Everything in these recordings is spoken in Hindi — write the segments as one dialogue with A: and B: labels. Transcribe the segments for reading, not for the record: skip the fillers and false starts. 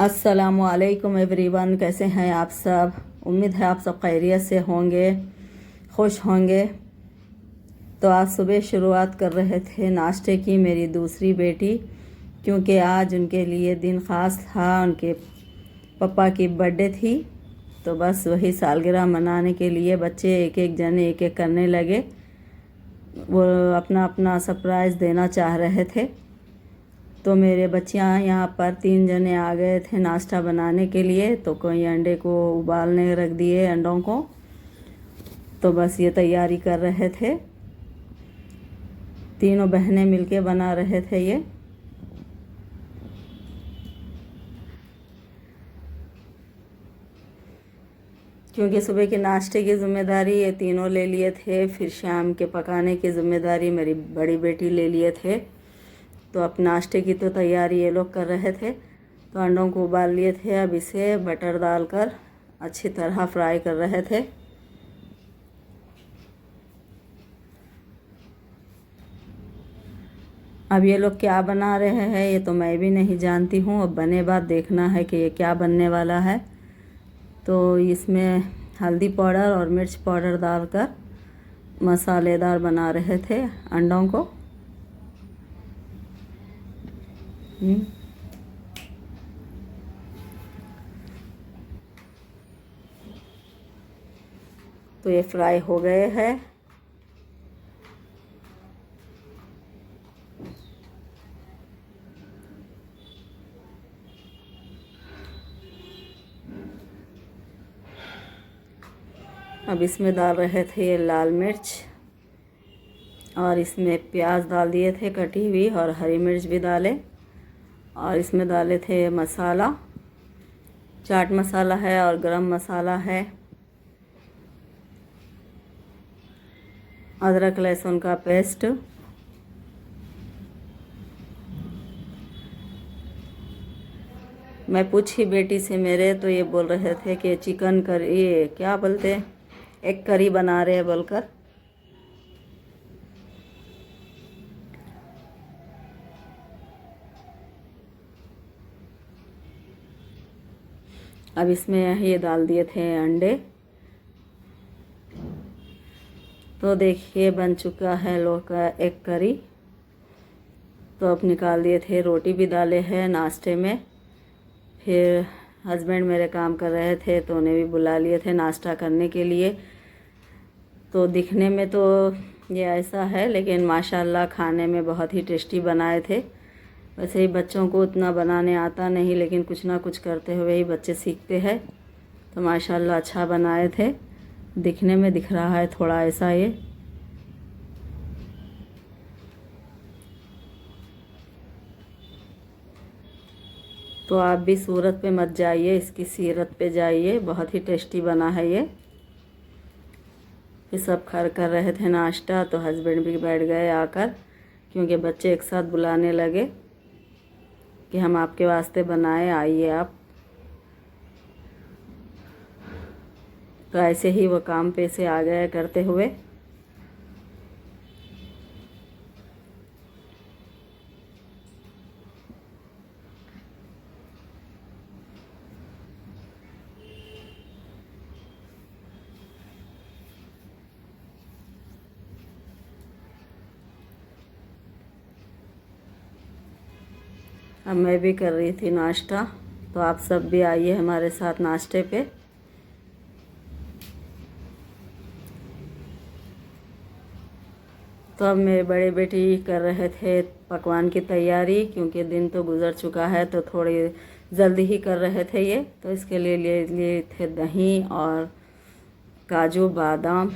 A: अस्सलामुअलैकुम एवरीवन, कैसे हैं आप सब। उम्मीद है आप सब खैरियत से होंगे, खुश होंगे। तो आज सुबह शुरुआत कर रहे थे नाश्ते की मेरी दूसरी बेटी, क्योंकि आज उनके लिए दिन ख़ास था। उनके पापा की बर्थडे थी, तो बस वही सालगिरह मनाने के लिए बच्चे एक एक जने एक एक करने लगे। वो अपना अपना सरप्राइज़ देना चाह रहे थे। तो मेरे बच्चियाँ यहाँ पर 3 जने आ गए थे नाश्ता बनाने के लिए। तो कोई अंडे को उबालने रख दिए, अंडों को। तो बस ये तैयारी कर रहे थे, तीनों बहनें मिलके बना रहे थे ये। क्योंकि सुबह के नाश्ते की ज़िम्मेदारी ये तीनों ले लिए थे, फिर शाम के पकाने की ज़िम्मेदारी मेरी बड़ी बेटी ले लिए थे। तो अब नाश्ते की तो तैयारी ये लोग कर रहे थे। तो अंडों को उबाल लिए थे, अब इसे बटर डालकर अच्छी तरह फ्राई कर रहे थे। अब ये लोग क्या बना रहे हैं ये तो मैं भी नहीं जानती हूँ। अब बने बाद देखना है कि ये क्या बनने वाला है। तो इसमें हल्दी पाउडर और मिर्च पाउडर डालकर मसालेदार बना रहे थे अंडों को। तो ये फ्राई हो गए हैं। अब इसमें डाल रहे थे ये लाल मिर्च, और इसमें प्याज डाल दिए थे कटी हुई, और हरी मिर्च भी डाले। और इसमें डाले थे मसाला, चाट मसाला है और गरम मसाला है, अदरक लहसुन का पेस्ट। मैं पूछी बेटी से मेरे, तो ये बोल रहे थे कि चिकन करी, ये क्या बोलते हैं, एग करी बना रहे हैं बोलकर। अब इसमें ये डाल दिए थे अंडे। तो देखिए बन चुका है लोग का एग करी। तो अब निकाल दिए थे, रोटी भी डाले हैं नाश्ते में। फिर हस्बैंड मेरे काम कर रहे थे, तो उन्हें भी बुला लिए थे नाश्ता करने के लिए। तो दिखने में तो ये ऐसा है, लेकिन माशाल्लाह खाने में बहुत ही टेस्टी बनाए थे। वैसे ही बच्चों को उतना बनाने आता नहीं, लेकिन कुछ ना कुछ करते हुए ही बच्चे सीखते हैं। तो माशाल्लाह अच्छा बनाए थे। दिखने में दिख रहा है थोड़ा ऐसा ये। तो आप भी सूरत पे मत जाइए, इसकी सीरत पे जाइए, बहुत ही टेस्टी बना है ये। फिर सब खा कर रहे थे नाश्ता, तो हस्बैंड भी बैठ गए आकर, क्योंकि बच्चे एक साथ बुलाने लगे कि हम आपके वास्ते बनाए, आइए आप। तो ऐसे ही वो काम पे से आ गए करते हुए। अब मैं भी कर रही थी नाश्ता, तो आप सब भी आइए हमारे साथ नाश्ते पे। तो अब मेरे बड़े बेटी कर रहे थे पकवान की तैयारी, क्योंकि दिन तो गुज़र चुका है, तो थोड़ी जल्दी ही कर रहे थे ये। तो इसके लिए ले लिए थे दही और काजू बादाम,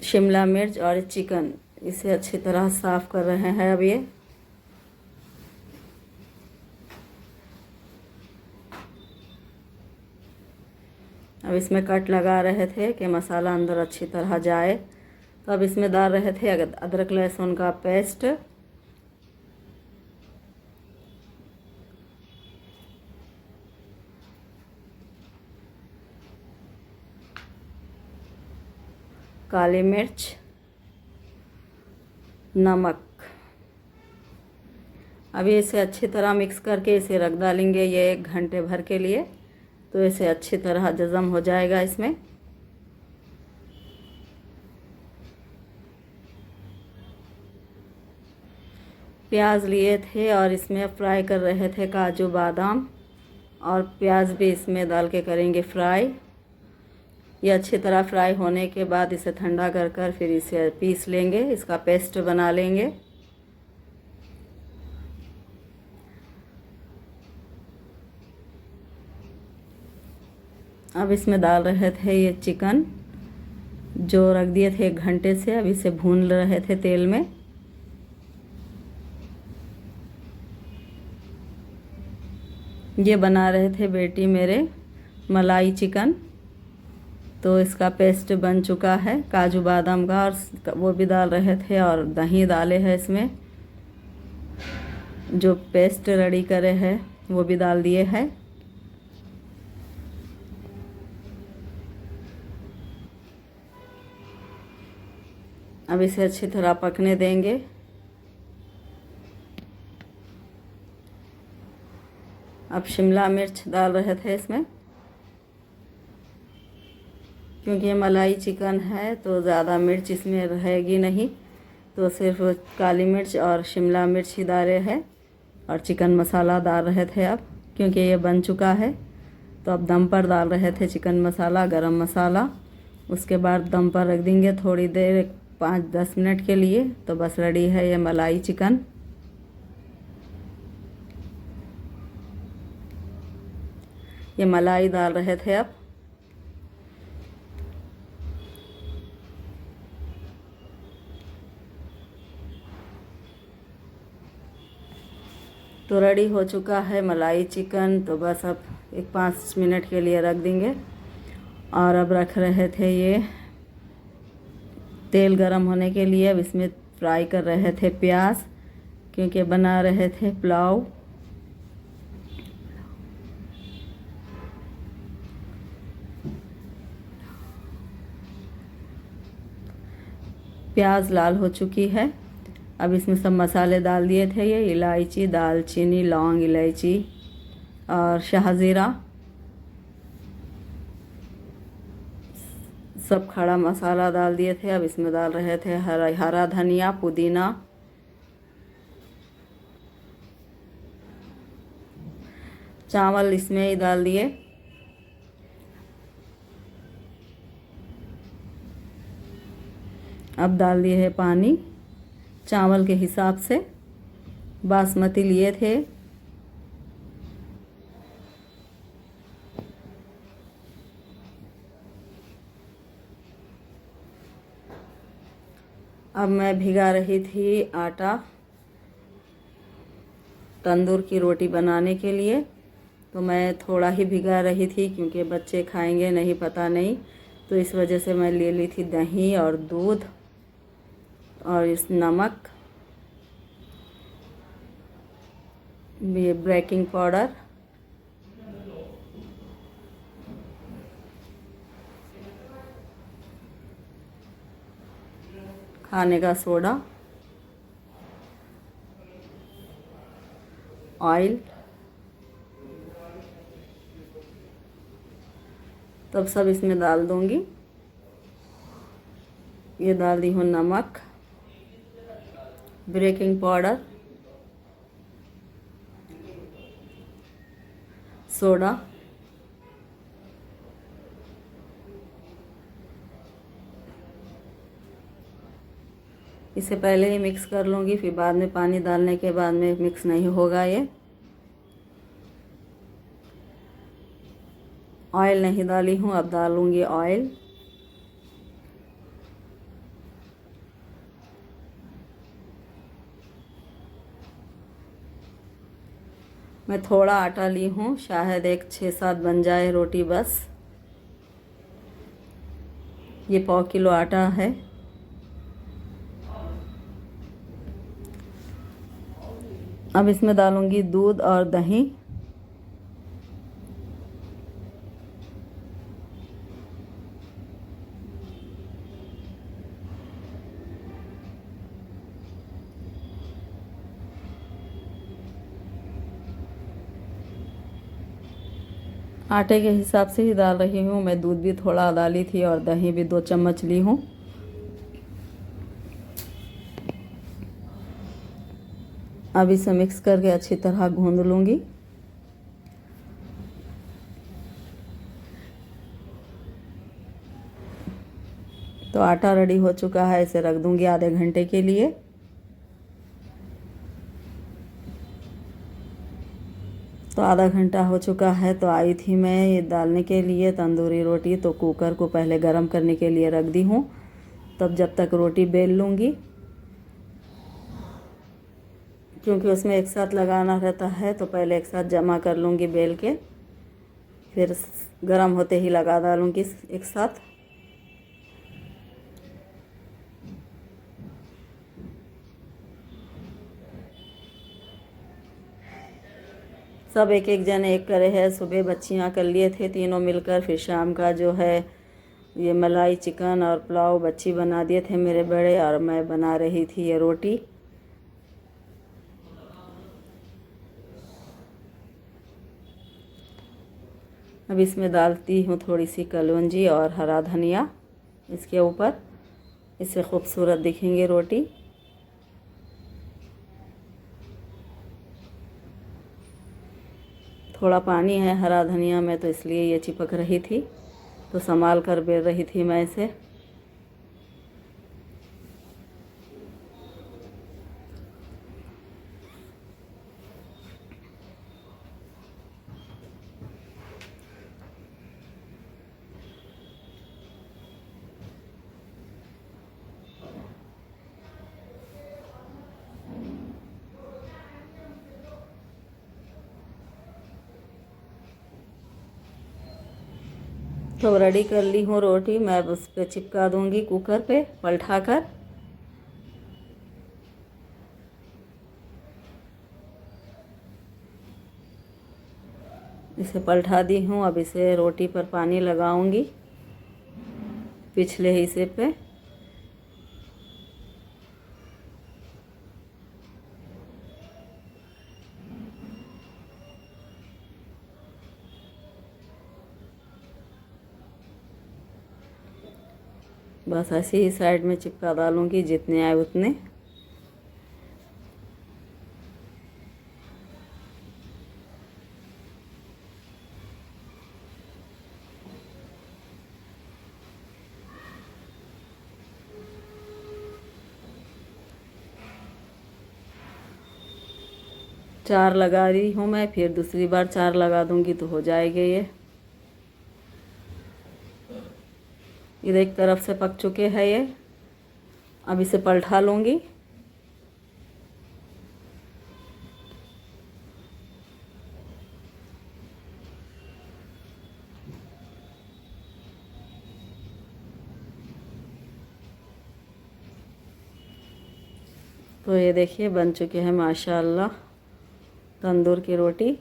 A: शिमला मिर्च और चिकन। इसे अच्छी तरह साफ़ कर रहे हैं अब ये। अब इसमें कट लगा रहे थे कि मसाला अंदर अच्छी तरह जाए। तो अब इसमें डाल रहे थे अदरक लहसुन का पेस्ट, काली मिर्च, नमक। अभी इसे अच्छी तरह मिक्स करके इसे रख डालेंगे ये 1 घंटे भर के लिए, तो इसे अच्छी तरह जज़म हो जाएगा। इसमें प्याज लिए थे और इसमें फ्राई कर रहे थे काजू बादाम, और प्याज भी इसमें डाल के करेंगे फ्राई। ये अच्छी तरह फ्राई होने के बाद इसे ठंडा कर कर फिर इसे पीस लेंगे, इसका पेस्ट बना लेंगे। अब इसमें डाल रहे थे ये चिकन जो रख दिए थे 1 घंटे से, अब इसे भून रहे थे तेल में। ये बना रहे थे बेटी मेरे मलाई चिकन, तो इसका पेस्ट बन चुका है काजू बादाम का, और वो भी डाल रहे थे और दही डाले हैं इसमें, जो पेस्ट रेडी करे हैं वो भी डाल दिए हैं। अब इसे अच्छी तरह पकने देंगे। अब शिमला मिर्च डाल रहे थे इसमें, क्योंकि ये मलाई चिकन है तो ज़्यादा मिर्च इसमें रहेगी नहीं, तो सिर्फ काली मिर्च और शिमला मिर्च ही डाले हैं। और चिकन मसाला डाल रहे थे अब, क्योंकि ये बन चुका है। तो अब दम पर डाल रहे थे चिकन मसाला, गरम मसाला। उसके बाद दम पर रख देंगे थोड़ी देर, 5-10 मिनट के लिए। तो बस रेडी है ये मलाई चिकन। ये मलाई डाल रहे थे अब। तो रेडी हो चुका है मलाई चिकन। तो बस अब 5 मिनट के लिए रख देंगे। और अब रख रहे थे ये तेल गरम होने के लिए। अब इसमें फ्राई कर रहे थे प्याज, क्योंकि बना रहे थे पुलाव। प्याज लाल हो चुकी है। अब इसमें सब मसाले डाल दिए थे, ये इलायची, दालचीनी, लौंग, इलायची और शाहजीरा, सब खड़ा मसाला डाल दिए थे। अब इसमें डाल रहे थे हरा धनिया, पुदीना, चावल इसमें ही डाल दिए। अब डाल दिए है पानी चावल के हिसाब से। बासमती लिए थे। अब मैं भिगा रही थी आटा तंदूर की रोटी बनाने के लिए। तो मैं थोड़ा ही भिगा रही थी, क्योंकि बच्चे खाएंगे नहीं पता नहीं, तो इस वजह से मैं ले ली थी दही और दूध और इस नमक, ये बेकिंग पाउडर, खाने का सोडा, ऑयल। तब सब इसमें डाल दूंगी। ये डाल दी हूँ नमक, बेकिंग पाउडर, सोडा, इसे पहले ही मिक्स कर लूँगी, फिर बाद में पानी डालने के बाद में मिक्स नहीं होगा ये। ऑयल नहीं डाली हूँ, अब डालूँगी ऑयल। मैं थोड़ा आटा ली हूँ, शायद 6-7 बन जाए रोटी बस। ये 1/4 किलो आटा है। अब इसमें डालूंगी दूध और दही। आटे के हिसाब से ही डाल रही हूँ मैं। दूध भी थोड़ा डाली थी और दही भी 2 चम्मच ली हूँ। अब इसे मिक्स करके अच्छी तरह गूंद लूँगी। तो आटा रेडी हो चुका है, इसे रख दूँगी आधे घंटे के लिए। तो आधा घंटा हो चुका है। तो आई थी मैं ये डालने के लिए तंदूरी रोटी, तो कुकर को पहले गरम करने के लिए रख दी हूँ। तब जब तक रोटी बेल लूँगी, क्योंकि उसमें एक साथ लगाना रहता है, तो पहले एक साथ जमा कर लूँगी बेल के, फिर गरम होते ही लगा डालूँगी एक साथ। सब एक एक जने एक करे है। सुबह बच्चियाँ कर लिए थे तीनों मिलकर, फिर शाम का जो है ये मलाई चिकन और पुलाव बच्ची बना दिए थे मेरे बड़े, और मैं बना रही थी ये रोटी। अब इसमें डालती हूँ थोड़ी सी कलौंजी और हरा धनिया इसके ऊपर, इससे खूबसूरत दिखेंगे रोटी। थोड़ा पानी है हरा धनिया में, तो इसलिए ये चिपक रही थी, तो संभाल कर बेल रही थी मैं इसे। तो रेडी कर ली हूँ रोटी, मैं उस पर चिपका दूँगी कुकर पे पलटा कर। इसे पलटा दी हूँ। अब इसे रोटी पर पानी लगाऊंगी पिछले हिस्से पे। बस ऐसे ही साइड में चिपका डालूंगी, जितने आए उतने। चार लगा रही हूँ मैं, फिर दूसरी बार 4 लगा दूंगी तो हो जाएगा ये। इधर एक तरफ से पक चुके हैं ये। अब इसे पलटा लूँगी। तो ये देखिए बन चुके हैं माशाल्लाह तंदूर की रोटी।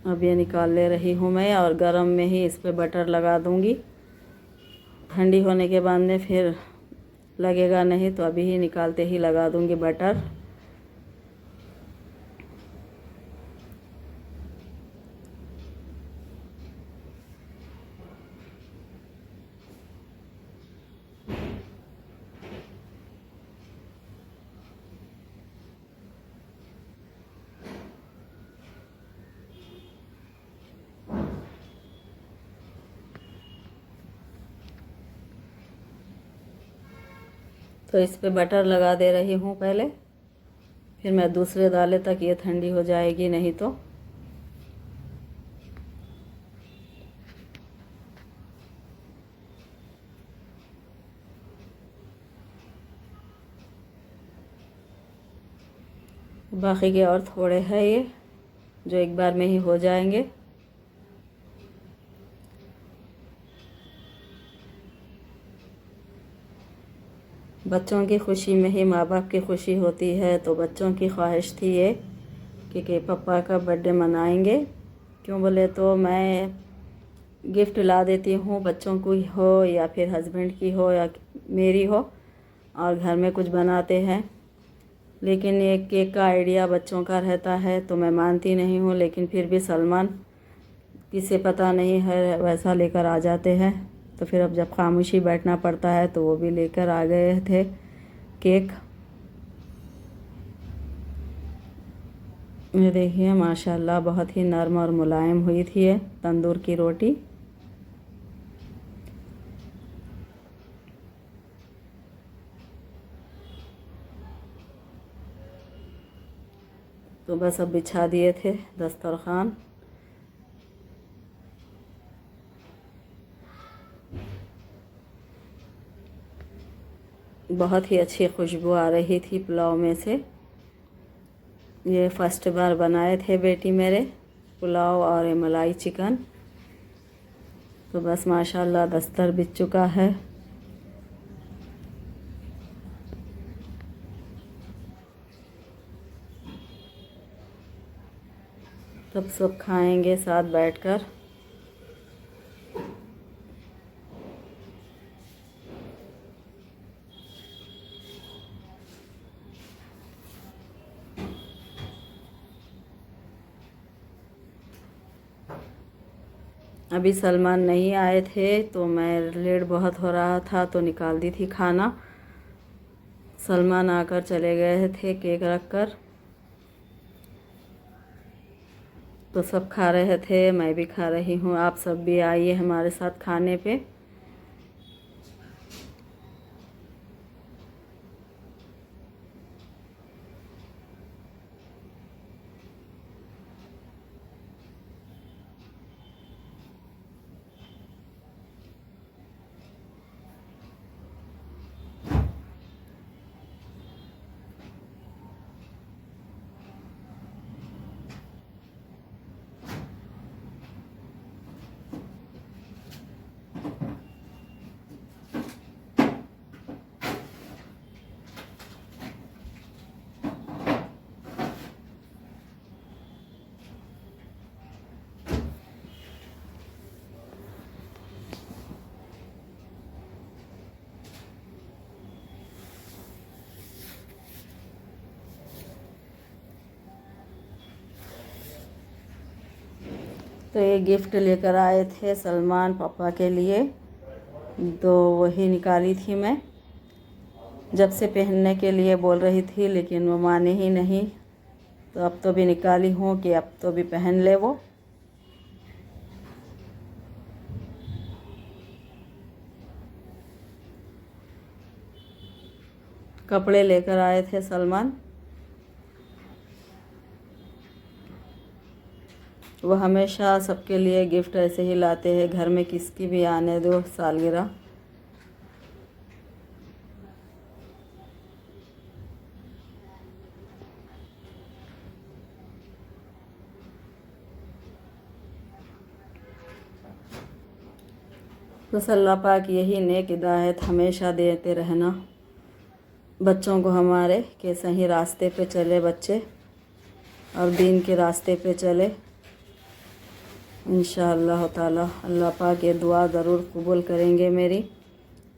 A: अब ये निकाल ले रही हूँ मैं, और गरम में ही इस पे बटर लगा दूँगी। ठंडी होने के बाद में फिर लगेगा नहीं, तो अभी ही निकालते ही लगा दूँगी बटर। तो इस पे बटर लगा दे रही हूँ पहले, फिर मैं दूसरे दाले तक ये ठंडी हो जाएगी नहीं तो। बाकी के और थोड़े हैं ये, जो एक बार में ही हो जाएंगे। बच्चों की खुशी में ही माँ बाप की खुशी होती है। तो बच्चों की ख्वाहिश थी ये कि पापा का बर्थडे मनाएंगे। क्यों बोले तो मैं गिफ्ट ला देती हूँ, बच्चों को हो या फिर हस्बैंड की हो या मेरी हो, और घर में कुछ बनाते हैं, लेकिन ये केक का आइडिया बच्चों का रहता है तो मैं मानती नहीं हूँ, लेकिन फिर भी सलमान किसे पता नहीं है वैसा लेकर आ जाते हैं। तो फिर अब जब खामोशी बैठना पड़ता है तो वो भी लेकर आ गए थे केक। ये देखिए माशाल्लाह बहुत ही नरम और मुलायम हुई थी ये तंदूर की रोटी। तो बस अब बिछा दिए थे दस्तरखान। बहुत ही अच्छी खुशबू आ रही थी पुलाव में से। ये फर्स्ट बार बनाए थे बेटी मेरे पुलाव और ये मलाई चिकन। तो बस माशाल्लाह दस्तर बिछ चुका है। तब सब खाएंगे साथ बैठकर। अभी सलमान नहीं आए थे तो मैं लेट बहुत हो रहा था तो निकाल दी थी खाना। सलमान आकर चले गए थे केक रख कर। तो सब खा रहे थे, मैं भी खा रही हूँ। आप सब भी आइए हमारे साथ खाने पे। तो ये गिफ्ट लेकर आए थे सलमान पापा के लिए, तो वही निकाली थी मैं। जब से पहनने के लिए बोल रही थी लेकिन वो माने ही नहीं, तो अब तो भी निकाली हूँ कि अब तो भी पहन ले वो। कपड़े लेकर आए थे सलमान। वो हमेशा सबके लिए गिफ्ट ऐसे ही लाते हैं, घर में किसकी भी आने दो सालगिरह। बस अल्लाह पाक यही नेक हिदायत हमेशा देते रहना बच्चों को हमारे, कि सही रास्ते पे चले बच्चे और दीन के रास्ते पे चले इंशाअल्लाह ताला। अल्लाह पाक ये दुआ ज़रूर कबूल करेंगे मेरी।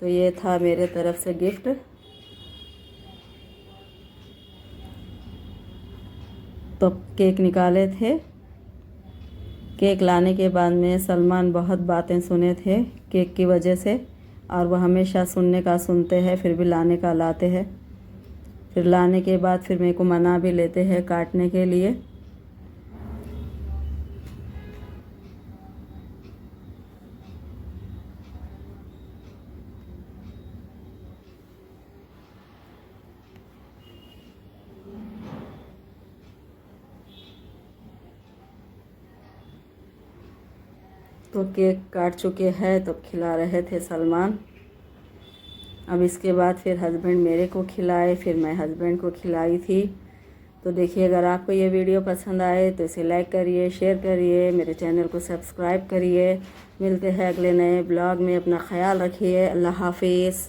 A: तो ये था मेरे तरफ़ से गिफ्ट। तो केक निकाले थे। केक लाने के बाद में सलमान बहुत बातें सुने थे केक की वजह से, और वह हमेशा सुनने का सुनते हैं फिर भी लाने का लाते हैं। फिर लाने के बाद फिर मेरे को मना भी लेते हैं काटने के लिए। तो केक काट चुके हैं तो खिला रहे थे सलमान। अब इसके बाद फिर हस्बैंड मेरे को खिलाए, फिर मैं हस्बैंड को खिलाई थी। तो देखिए, अगर आपको ये वीडियो पसंद आए तो इसे लाइक करिए, शेयर करिए, मेरे चैनल को सब्सक्राइब करिए। मिलते हैं अगले नए ब्लॉग में। अपना ख्याल रखिए। अल्लाह हाफिज़।